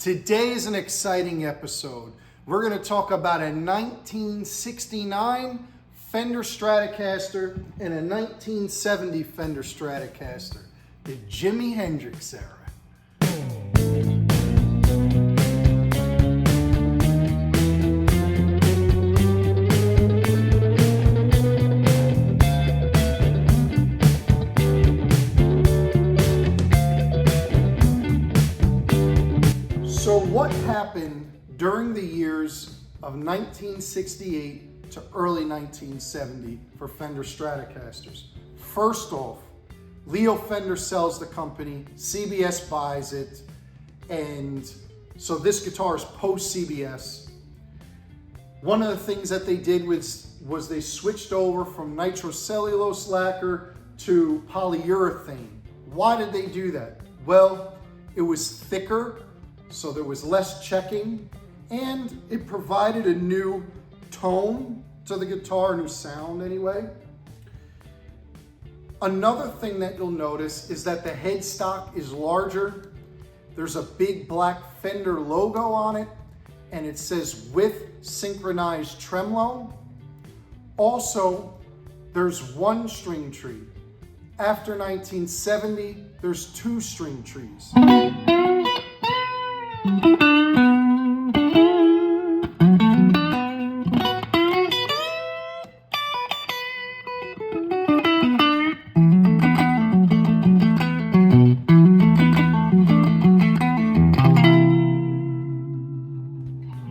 Today is an exciting episode. We're going to talk about a 1969 Fender Stratocaster and a 1970 Fender Stratocaster, the Jimi Hendrix era. So what happened during the years of 1968 to early 1970 for Fender Stratocasters? First off, Leo Fender sells the company, CBS buys it, and so this guitar is post CBS. One of the things that they did was they switched over from nitrocellulose lacquer to polyurethane. Why did they do that? Well, it was thicker, so there was less checking, and it provided a new tone to the guitar, a new sound anyway. Another thing that you'll notice is that the headstock is larger. There's a big black Fender logo on it, and it says with synchronized tremolo. Also, there's one string tree. After 1970, there's two string trees.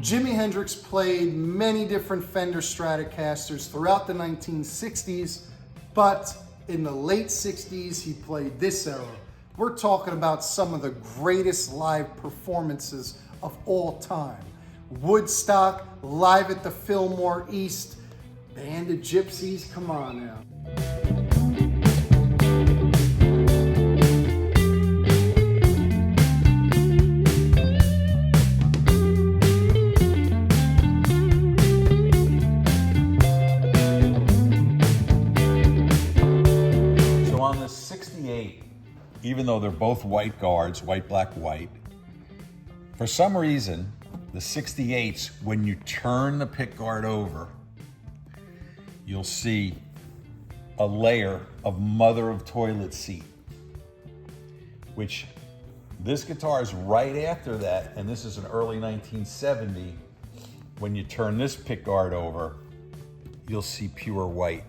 Jimi Hendrix played many different Fender Stratocasters throughout the 1960s, but in the late 60s, he played this era. We're talking about some of the greatest live performances of all time. Woodstock, live at the Fillmore East, Band of Gypsies, come on now. Even though they're both white guards, white, black, white, for some reason, the 68s, when you turn the pick guard over, you'll see a layer of mother of toilet seat, which this guitar is right after that, and this is an early 1970. When you turn this pick guard over, you'll see pure white,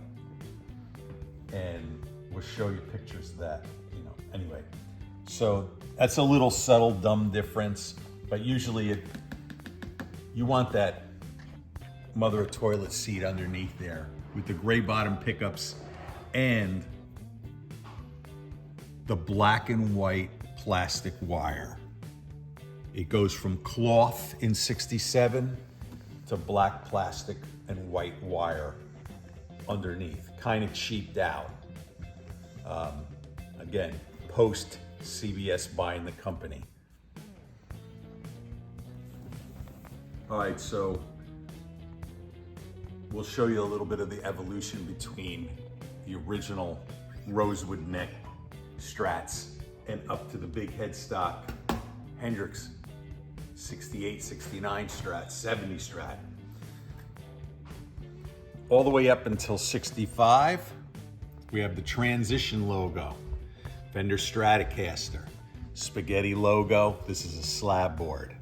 and we'll show you pictures of that. Anyway, so that's a little subtle, dumb difference, but usually you want that mother of toilet seat underneath there with the gray bottom pickups and the black and white plastic wire. It goes from cloth in 67 to black plastic and white wire underneath, kind of cheaped out. Again, post CBS buying the company. All right, so we'll show you a little bit of the evolution between the original rosewood neck Strats and up to the big headstock Hendrix 68, 69 Strat, 70 Strat. All the way up until 65, we have the transition logo. Fender Stratocaster, spaghetti logo, this is a slab board.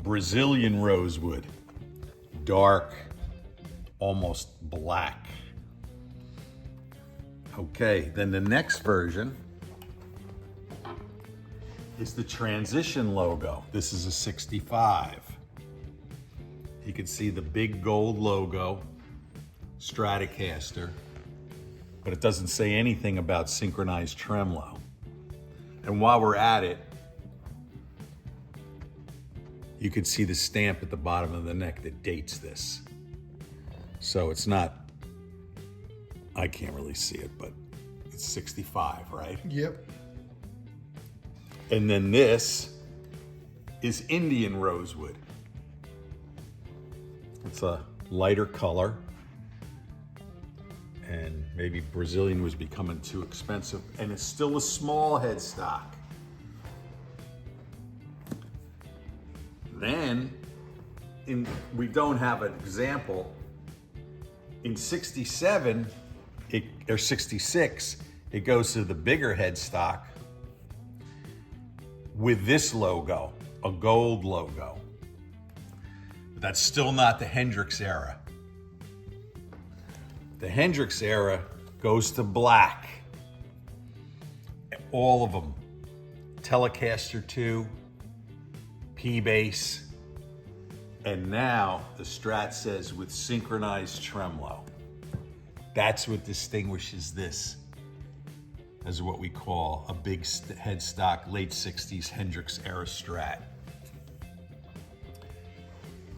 Brazilian rosewood, dark, almost black. Okay, then the next version is the transition logo. This is a 65. You can see the big gold logo, Stratocaster, but it doesn't say anything about synchronized tremolo. And while we're at it, you can see the stamp at the bottom of the neck that dates this. So it's not, I can't really see it, but it's 65, right? Yep. And then this is Indian rosewood. It's a lighter color. And maybe Brazilian was becoming too expensive, and it's still a small headstock. Then, we don't have an example. In 67, or 66, it goes to the bigger headstock with this logo, a gold logo. But that's still not the Hendrix era. The Hendrix era goes to black. All of them. Telecaster 2, P-Bass, and now the Strat says with synchronized tremolo. That's what distinguishes this as what we call a big headstock, late 60s Hendrix era Strat.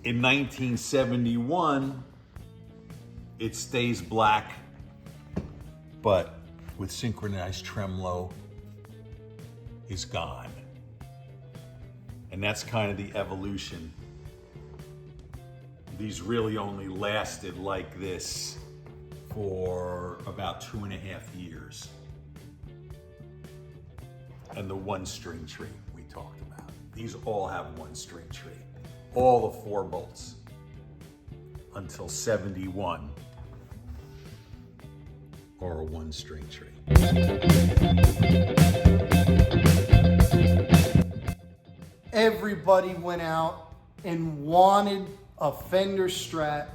In 1971, it stays black, but with synchronized tremolo is gone. And that's kind of the evolution. These really only lasted like this for about 2.5 years. And the one string tree we talked about. These all have one string tree. All the 4 bolts until 71 are a one string tree. Everybody went out and wanted a Fender Strat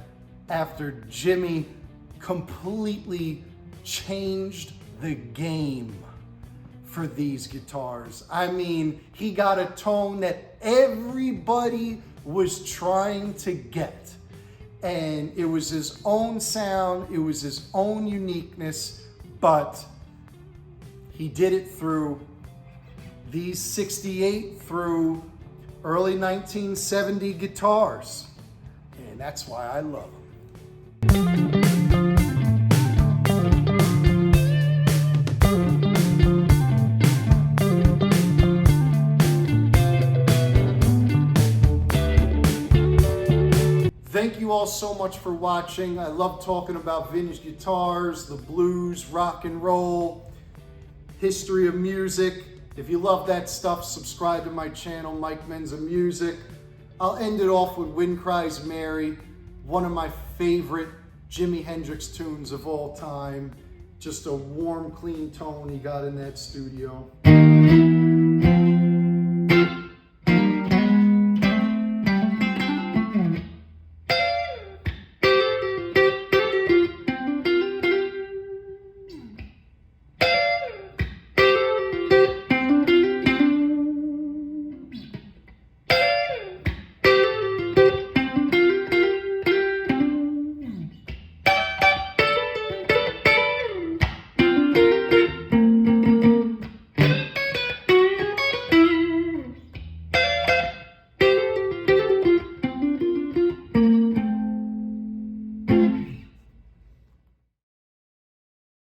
after Jimi completely changed the game for these guitars. I mean, he got a tone that everybody was trying to get. And it was his own sound, it was his own uniqueness, but he did it through these 68 through early 1970 guitars. And that's why I love them. Thank you all so much for watching. I love talking about vintage guitars, the blues, rock and roll, history of music. If you love that stuff, subscribe to my channel, Mike Menza Music. I'll end it off with Wind Cries Mary, one of my favorite Jimi Hendrix tunes of all time. Just a warm, clean tone he got in that studio.